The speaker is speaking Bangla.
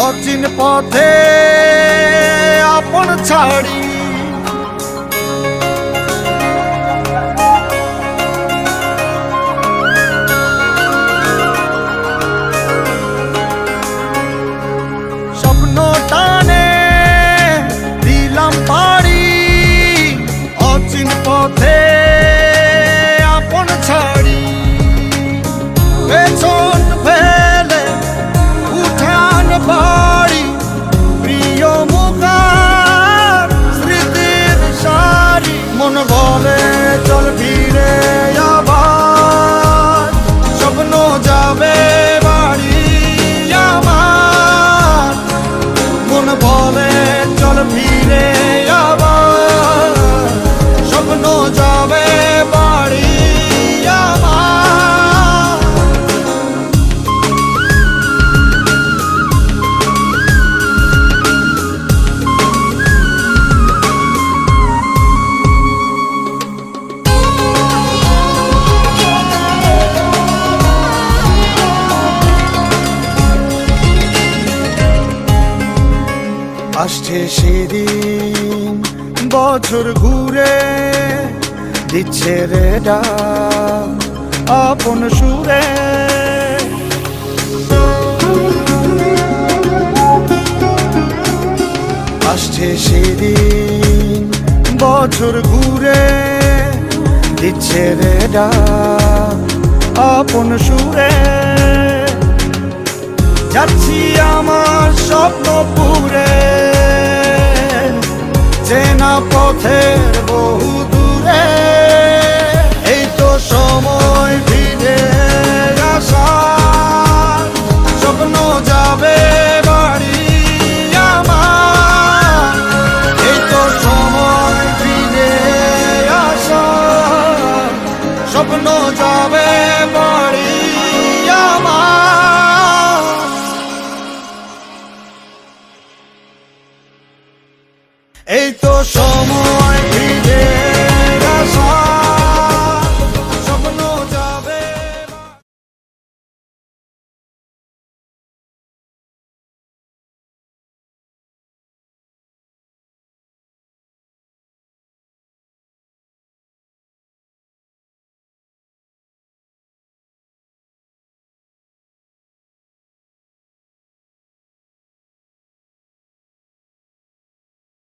অচিন পথে আপন ছাড়ি স্বপ্ন টানে দিলাম পাড়ি অচিন পথে আপন ছাড়ি পেছন ফেলে উঠান বাড়ি প্রিয় মুখার স্মৃতির সারি মন বলে চল ফিরে আবার স্বপ্ন যাবে বাড়ি আমার মন বলে চল ফিরে আবার স্বপ্ন যাবে বাড়ি আমার আসছে সেদিন বছর ঘুরে দিচ্ছে রে ডাক আপন সুরে আসছে সেদিন বছর ঘুরে দিচ্ছে রে ডাক আপন সুরে যাচ্ছি আমার স্বপ্ন পুরে চেনা পথের বহু দূরে এই তো সময় ফিরে আসার স্বপ্ন যাবে বাড়ি আমার এই তো সময় ফিরে আসার স্বপ্ন যাবে বাড়ি আমার এই তো সময়